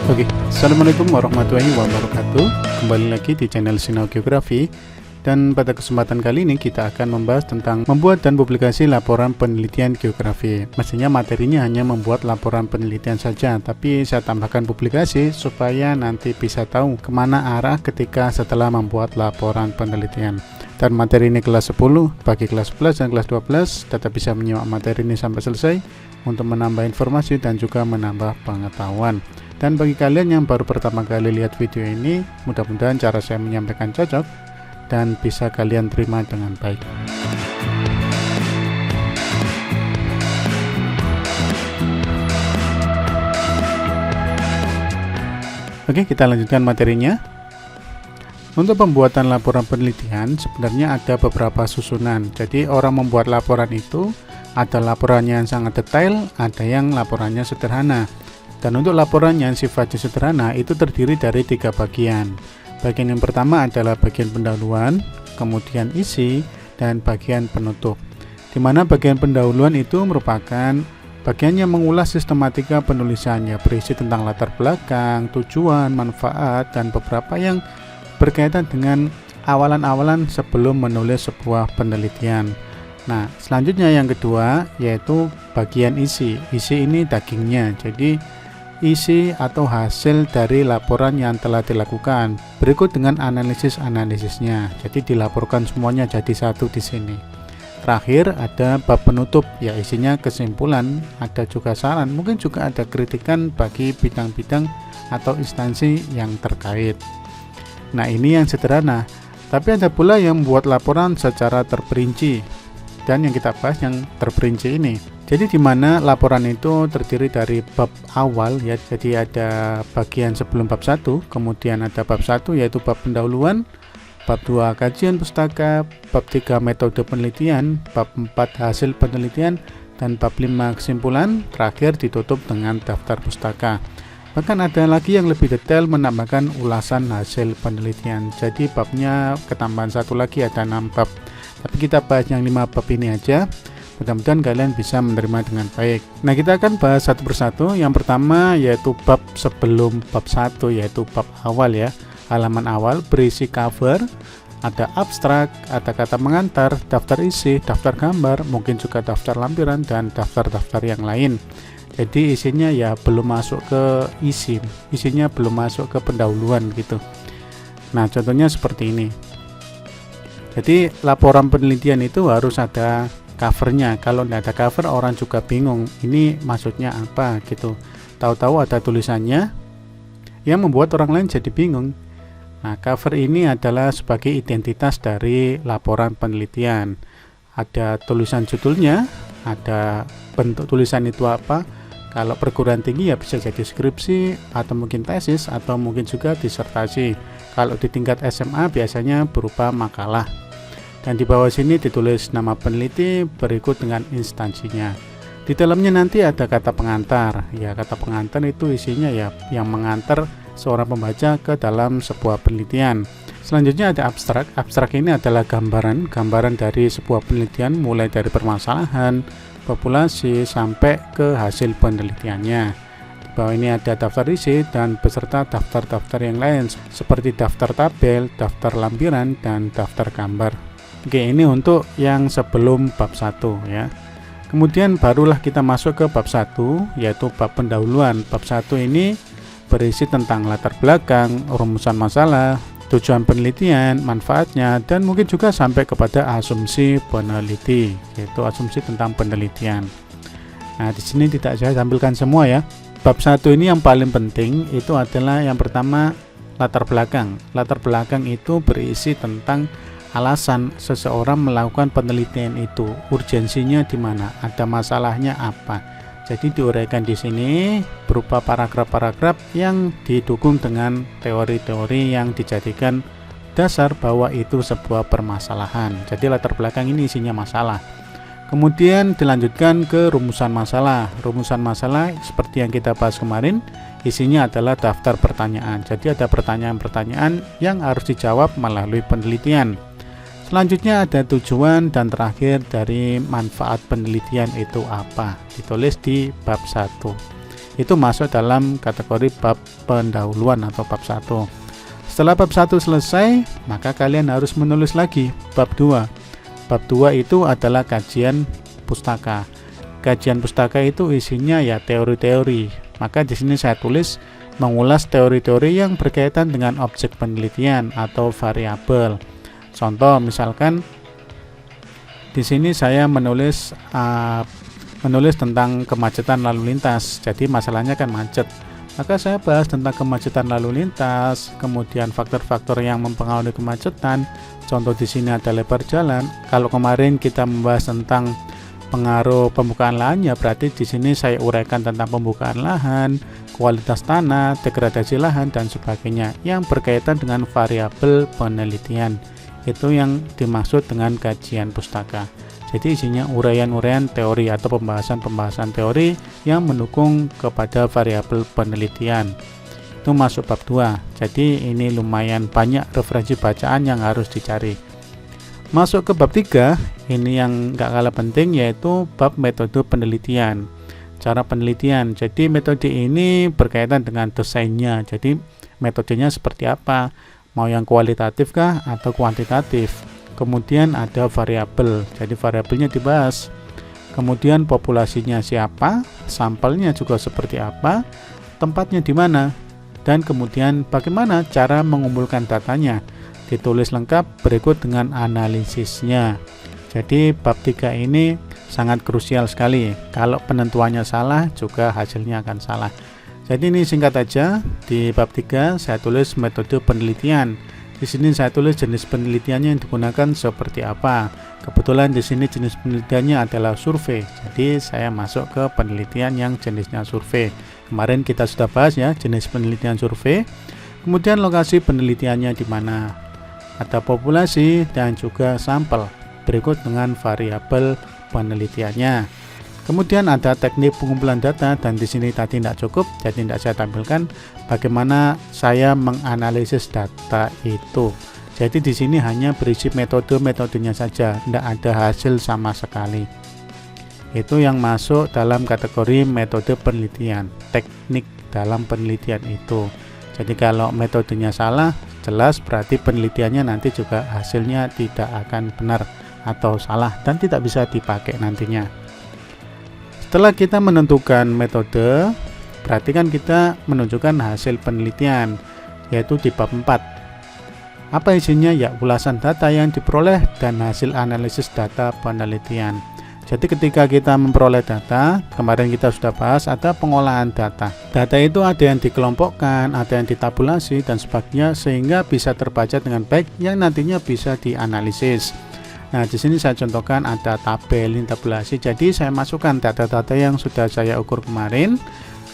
Oke, Assalamualaikum warahmatullahi wabarakatuh. Kembali lagi di channel Sinau Geografi. Dan pada kesempatan kali ini kita akan membahas tentang membuat dan publikasi laporan penelitian geografi. Mestinya materinya hanya membuat laporan penelitian saja, tapi saya tambahkan publikasi supaya nanti bisa tahu kemana arah ketika setelah membuat laporan penelitian. Dan materi ini kelas 10, bagi kelas 11 dan kelas 12 tetap bisa menyimak materi ini sampai selesai untuk menambah informasi dan juga menambah pengetahuan. Dan bagi kalian yang baru pertama kali lihat video ini, mudah-mudahan cara saya menyampaikan cocok dan bisa kalian terima dengan baik. Oke, kita lanjutkan materinya. Untuk pembuatan laporan penelitian sebenarnya ada beberapa susunan. Jadi orang membuat laporan itu ada laporannya yang sangat detail, ada yang laporannya sederhana. Dan untuk laporan yang sifatnya sederhana itu terdiri dari 3 bagian. Bagian yang pertama adalah bagian pendahuluan, kemudian isi, dan bagian penutup. Di mana bagian pendahuluan itu merupakan bagian yang mengulas sistematika penulisannya, berisi tentang latar belakang, tujuan, manfaat, dan beberapa yang berkaitan dengan awalan-awalan sebelum menulis sebuah penelitian. Nah, selanjutnya yang kedua yaitu bagian isi. Isi ini dagingnya, jadi isi atau hasil dari laporan yang telah dilakukan berikut dengan analisis-analisisnya. Jadi dilaporkan semuanya jadi satu di sini. Terakhir ada bab penutup, ya isinya kesimpulan, ada juga saran, mungkin juga ada kritikan bagi bidang-bidang atau instansi yang terkait. Nah, ini yang sederhana. Tapi ada pula yang membuat laporan secara terperinci. Dan yang kita bahas yang terperinci ini. Jadi di mana laporan itu terdiri dari bab awal ya. Jadi ada bagian sebelum bab 1, kemudian ada bab 1 yaitu bab pendahuluan, bab 2 kajian pustaka, bab 3 metode penelitian, bab 4 hasil penelitian, dan bab 5 kesimpulan, terakhir ditutup dengan daftar pustaka. Bahkan ada lagi yang lebih detail menambahkan ulasan hasil penelitian. Jadi babnya ketambahan satu lagi, ada 6 bab. Tapi kita bahas yang 5 bab ini aja. Mudah-mudahan kalian bisa menerima dengan baik. Nah, kita akan bahas satu persatu. Yang pertama yaitu bab sebelum bab 1, yaitu bab awal ya. Halaman awal berisi cover, ada abstrak, ada kata pengantar, daftar isi, daftar gambar, mungkin juga daftar lampiran, dan daftar-daftar yang lain. Jadi isinya ya belum masuk ke isi, isinya belum masuk ke pendahuluan gitu. Nah, contohnya seperti ini. Jadi laporan penelitian itu harus ada covernya. Kalau tidak ada cover orang juga bingung ini maksudnya apa gitu. Tahu-tahu ada tulisannya yang membuat orang lain jadi bingung. Nah, cover ini adalah sebagai identitas dari laporan penelitian. Ada tulisan judulnya, ada bentuk tulisan itu apa. Kalau perguruan tinggi ya bisa jadi skripsi atau mungkin tesis atau mungkin juga disertasi. Kalau di tingkat SMA biasanya berupa makalah. Dan di bawah sini ditulis nama peneliti berikut dengan instansinya. Di dalamnya nanti ada kata pengantar. Ya, kata pengantar itu isinya ya yang mengantar seorang pembaca ke dalam sebuah penelitian. Selanjutnya ada abstrak. Abstrak ini adalah gambaran dari sebuah penelitian mulai dari permasalahan, populasi sampai ke hasil penelitiannya. Di bawah ini ada daftar isi dan beserta daftar-daftar yang lain seperti daftar tabel, daftar lampiran, dan daftar gambar. Oke, ini untuk yang sebelum bab 1 ya. Kemudian barulah kita masuk ke bab 1 yaitu bab pendahuluan. Bab 1 ini berisi tentang latar belakang, rumusan masalah, tujuan penelitian, manfaatnya, dan mungkin juga sampai kepada asumsi peneliti, yaitu asumsi tentang penelitian. Nah, di sini tidak saya tampilkan semua ya. Bab 1 ini yang paling penting itu adalah yang pertama latar belakang. Latar belakang itu berisi tentang alasan seseorang melakukan penelitian itu, urgensinya di mana, ada masalahnya apa. Jadi diuraikan di sini berupa paragraf-paragraf yang didukung dengan teori-teori yang dijadikan dasar bahwa itu sebuah permasalahan. Jadi latar belakang ini isinya masalah. Kemudian dilanjutkan ke rumusan masalah. Rumusan masalah seperti yang kita bahas kemarin, isinya adalah daftar pertanyaan. Jadi ada pertanyaan-pertanyaan yang harus dijawab melalui penelitian. Selanjutnya ada tujuan dan terakhir dari manfaat penelitian itu apa, ditulis di bab 1. Itu masuk dalam kategori bab pendahuluan atau bab 1. Setelah bab 1 selesai, maka kalian harus menulis lagi bab 2. Bab 2 itu adalah kajian pustaka. Kajian pustaka itu isinya ya teori-teori. Maka di sini saya tulis mengulas teori-teori yang berkaitan dengan objek penelitian atau variabel. Contoh misalkan di sini saya menulis tentang kemacetan lalu lintas. Jadi masalahnya kan macet. Maka saya bahas tentang kemacetan lalu lintas, kemudian faktor-faktor yang mempengaruhi kemacetan. Contoh di sini ada lebar jalan. Kalau kemarin kita membahas tentang pengaruh pembukaan lahan, ya berarti di sini saya uraikan tentang pembukaan lahan, kualitas tanah, degradasi lahan dan sebagainya yang berkaitan dengan variabel penelitian. Itu yang dimaksud dengan kajian pustaka. Jadi isinya uraian-uraian teori atau pembahasan teori yang mendukung kepada variabel penelitian. Itu masuk bab 2. Jadi ini lumayan banyak referensi bacaan yang harus dicari. Masuk ke bab 3, ini yang gak kalah penting, yaitu bab metode penelitian. Cara penelitian. Jadi metode ini berkaitan dengan desainnya. Jadi metodenya seperti apa? Mau yang kualitatif kah atau kuantitatif? Kemudian ada variabel, jadi variabelnya dibahas. Kemudian populasinya siapa, sampelnya juga seperti apa, tempatnya di mana, dan kemudian bagaimana cara mengumpulkan datanya. Ditulis lengkap berikut dengan analisisnya. Jadi bab 3 ini sangat krusial sekali. Kalau penentuannya salah, juga hasilnya akan salah. Jadi ini singkat aja. Di bab 3 saya tulis metode penelitian. Di sini saya tulis jenis penelitiannya yang digunakan seperti apa. Kebetulan di sini jenis penelitiannya adalah survei. Jadi saya masuk ke penelitian yang jenisnya survei. Kemarin kita sudah bahas ya jenis penelitian survei. Kemudian lokasi penelitiannya di mana. Ada populasi dan juga sampel. Berikut dengan variabel penelitiannya. Kemudian ada teknik pengumpulan data, dan di sini tadi tidak cukup, jadi tidak saya tampilkan bagaimana saya menganalisis data itu. Jadi di sini hanya berisi metodenya saja, tidak ada hasil sama sekali. Itu yang masuk dalam kategori metode penelitian, teknik dalam penelitian itu. Jadi kalau metodenya salah, jelas berarti penelitiannya nanti juga hasilnya tidak akan benar atau salah dan tidak bisa dipakai nantinya. Setelah kita menentukan metode, berarti kan kita menunjukkan hasil penelitian, yaitu di bab 4. Apa isinya? Ya, ulasan data yang diperoleh dan hasil analisis data penelitian. Jadi ketika kita memperoleh data, kemarin kita sudah bahas ada pengolahan data. Data itu ada yang dikelompokkan, ada yang ditabulasi dan sebagainya sehingga bisa terbaca dengan baik yang nantinya bisa dianalisis. Nah, di sini saya contohkan ada tabel tabulasi. Jadi saya masukkan data-data yang sudah saya ukur kemarin,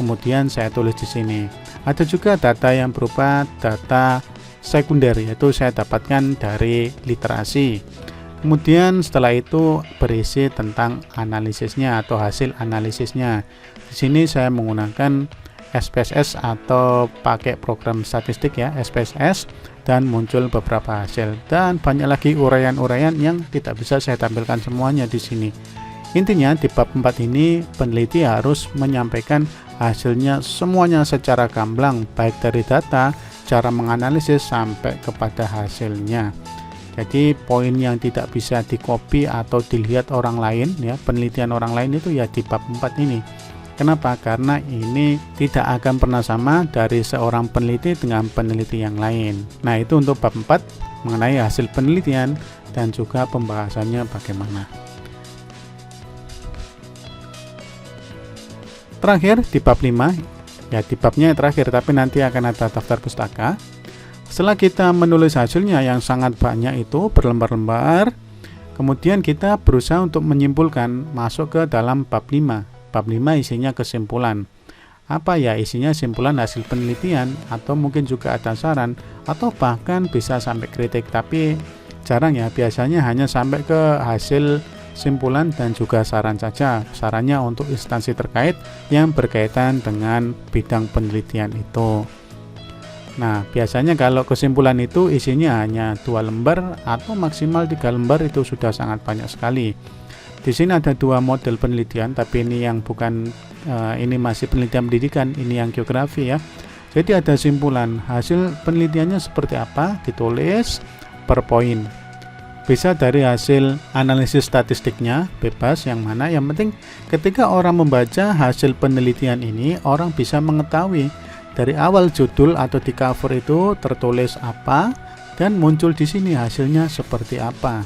kemudian saya tulis di sini. Ada juga data yang berupa data sekunder, yaitu saya dapatkan dari literasi. Kemudian setelah itu berisi tentang analisisnya atau hasil analisisnya. Di sini saya menggunakan SPSS atau pakai program statistik ya, SPSS, dan muncul beberapa hasil dan banyak lagi uraian-uraian yang tidak bisa saya tampilkan semuanya di sini. Intinya di bab 4 ini peneliti harus menyampaikan hasilnya semuanya secara gamblang, baik dari data, cara menganalisis sampai kepada hasilnya. Jadi poin yang tidak bisa di-copy atau dilihat orang lain ya, penelitian orang lain itu ya di bab 4 ini. Kenapa? Karena ini tidak akan pernah sama dari seorang peneliti dengan peneliti yang lain. Nah, itu untuk bab 4 mengenai hasil penelitian dan juga pembahasannya bagaimana. Terakhir di bab 5, ya di babnya yang terakhir tapi nanti akan ada daftar pustaka. Setelah kita menulis hasilnya yang sangat banyak itu berlembar-lembar, kemudian kita berusaha untuk menyimpulkan masuk ke dalam bab 5. Bab 5 isinya kesimpulan. Apa ya isinya? Simpulan hasil penelitian, atau mungkin juga ada saran, atau bahkan bisa sampai kritik, tapi jarang ya, biasanya hanya sampai ke hasil simpulan dan juga saran saja. Sarannya untuk instansi terkait yang berkaitan dengan bidang penelitian itu. Nah, biasanya kalau kesimpulan itu isinya hanya 2 lembar atau maksimal 3 lembar, itu sudah sangat banyak sekali. Di sini ada dua model penelitian, tapi ini yang bukan ini masih penelitian pendidikan, ini yang geografi ya. Jadi ada simpulan hasil penelitiannya seperti apa, ditulis per poin. Bisa dari hasil analisis statistiknya, bebas yang mana, yang penting ketika orang membaca hasil penelitian ini, orang bisa mengetahui dari awal judul atau di cover itu tertulis apa dan muncul di sini hasilnya seperti apa.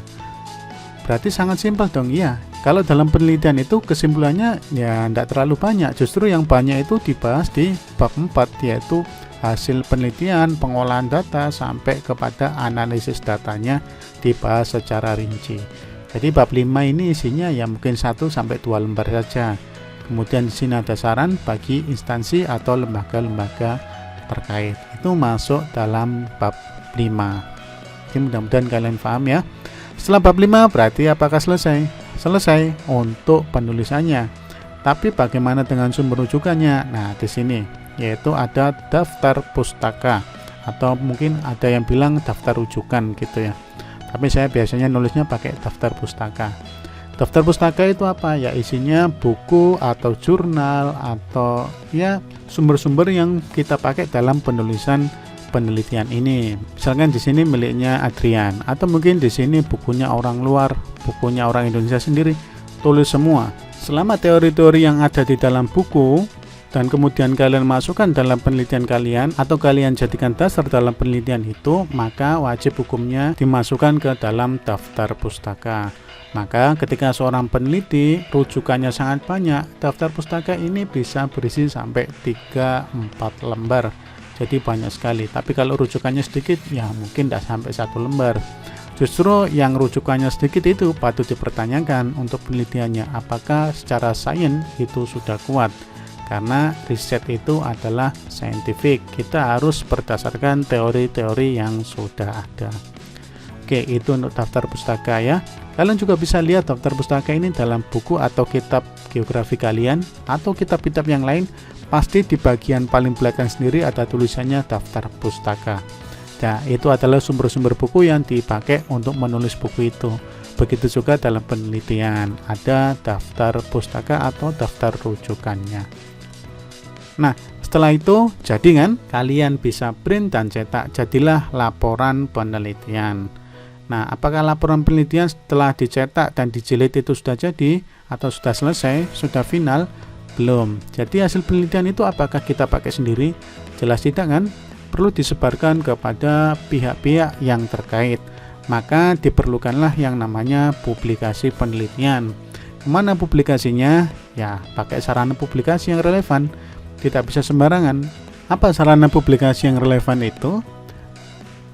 Berarti sangat simpel dong ya. Kalau dalam penelitian itu kesimpulannya ya tidak terlalu banyak, justru yang banyak itu dibahas di bab 4, yaitu hasil penelitian, pengolahan data sampai kepada analisis datanya dibahas secara rinci. Jadi bab 5 ini isinya ya mungkin 1 sampai 2 lembar saja. Kemudian di sini ada saran bagi instansi atau lembaga-lembaga terkait. Itu masuk dalam bab 5. Jadi mudah-mudahan kalian paham ya. Setelah bab 5 berarti apakah selesai? Selesai untuk penulisannya. Tapi bagaimana dengan sumber rujukannya? Nah, di sini yaitu ada daftar pustaka, atau mungkin ada yang bilang daftar rujukan gitu ya. Tapi saya biasanya nulisnya pakai daftar pustaka. Daftar pustaka itu apa? Ya isinya buku atau jurnal atau ya sumber-sumber yang kita pakai dalam penulisan penelitian ini. Misalkan di sini miliknya Adrian, atau mungkin di sini bukunya orang luar, bukunya orang Indonesia sendiri, tulis semua. Selama teori-teori yang ada di dalam buku dan kemudian kalian masukkan dalam penelitian kalian atau kalian jadikan dasar dalam penelitian itu, maka wajib hukumnya dimasukkan ke dalam daftar pustaka. Maka ketika seorang peneliti rujukannya sangat banyak, daftar pustaka ini bisa berisi sampai 3-4 lembar. Jadi banyak sekali. Tapi kalau rujukannya sedikit, ya mungkin tidak sampai 1 lembar. Justru yang rujukannya sedikit itu patut dipertanyakan untuk penelitiannya, apakah secara sains itu sudah kuat. Karena riset itu adalah scientific. Kita harus berdasarkan teori-teori yang sudah ada. Oke, itu untuk daftar pustaka ya. Kalian juga bisa lihat daftar pustaka ini dalam buku atau kitab geografi kalian atau kitab-kitab yang lain. Pasti di bagian paling belakang sendiri ada tulisannya daftar pustaka. Nah, itu adalah sumber-sumber buku yang dipakai untuk menulis buku itu. Begitu juga dalam penelitian, ada daftar pustaka atau daftar rujukannya. Nah, setelah itu jadi kan kalian bisa print dan cetak, jadilah laporan penelitian. Nah, apakah laporan penelitian setelah dicetak dan dijilid itu sudah jadi atau sudah selesai, sudah final? Belum. Jadi hasil penelitian itu apakah kita pakai sendiri? Jelas tidak kan? Perlu disebarkan kepada pihak-pihak yang terkait. Maka diperlukanlah yang namanya publikasi penelitian. Kemana publikasinya? Ya, pakai sarana publikasi yang relevan. Tidak bisa sembarangan. Apa sarana publikasi yang relevan itu?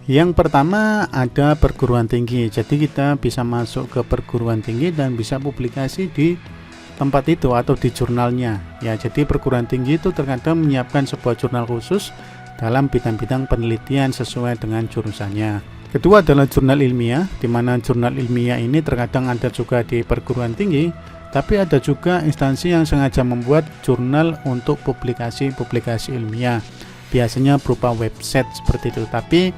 Yang pertama ada perguruan tinggi. Jadi kita bisa masuk ke perguruan tinggi dan bisa publikasi di tempat itu atau di jurnalnya ya. Jadi perguruan tinggi itu terkadang menyiapkan sebuah jurnal khusus dalam bidang-bidang penelitian sesuai dengan jurusannya. Kedua adalah jurnal ilmiah, di mana jurnal ilmiah ini terkadang ada juga di perguruan tinggi, tapi ada juga instansi yang sengaja membuat jurnal untuk publikasi-publikasi ilmiah, biasanya berupa website seperti itu. Tapi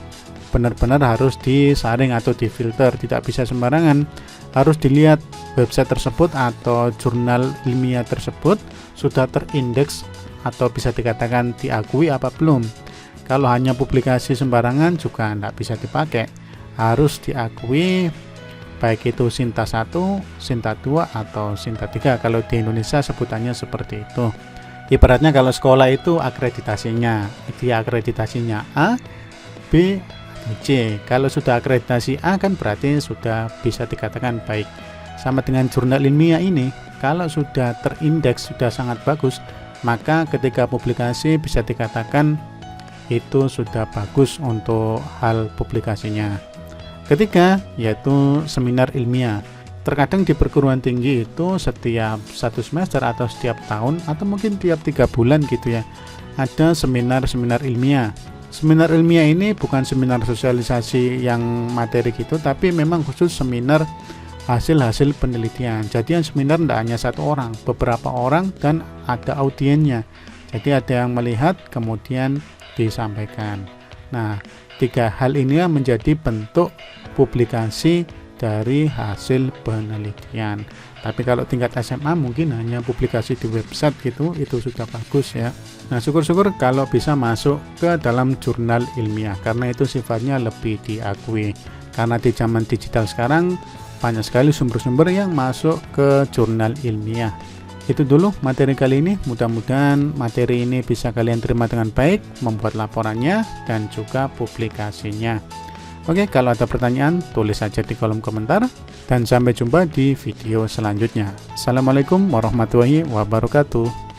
benar-benar harus disaring atau difilter, tidak bisa sembarangan. Harus dilihat website tersebut atau jurnal ilmiah tersebut sudah terindeks atau bisa dikatakan diakui apa belum. Kalau hanya publikasi sembarangan juga tidak bisa dipakai. Harus diakui, baik itu Sinta 1, Sinta 2 atau Sinta 3. Kalau di Indonesia sebutannya seperti itu. Ibaratnya kalau sekolah itu akreditasinya, dia akreditasinya A, B, C. Kalau sudah akreditasi A kan berarti sudah bisa dikatakan baik. Sama dengan jurnal ilmiah ini, kalau sudah terindeks, sudah sangat bagus, maka ketika publikasi bisa dikatakan itu sudah bagus untuk hal publikasinya. Ketiga, yaitu seminar ilmiah. Terkadang di perguruan tinggi itu setiap 1 semester atau setiap tahun atau mungkin tiap 3 bulan gitu ya, ada seminar-seminar ilmiah. Seminar ilmiah ini bukan seminar sosialisasi yang materi gitu, tapi memang khusus seminar hasil-hasil penelitian. Jadi yang seminar tidak hanya 1 orang, beberapa orang dan ada audiennya. Jadi ada yang melihat kemudian disampaikan. Nah, 3 hal ini menjadi bentuk publikasi dari hasil penelitian. Tapi kalau tingkat SMA mungkin hanya publikasi di website gitu, itu sudah bagus ya. Nah, syukur-syukur kalau bisa masuk ke dalam jurnal ilmiah, karena itu sifatnya lebih diakui. Karena di zaman digital sekarang banyak sekali sumber-sumber yang masuk ke jurnal ilmiah. Itu dulu materi kali ini, mudah-mudahan materi ini bisa kalian terima dengan baik, membuat laporannya dan juga publikasinya. Oke, kalau ada pertanyaan, tulis saja di kolom komentar, dan sampai jumpa di video selanjutnya. Assalamualaikum warahmatullahi wabarakatuh.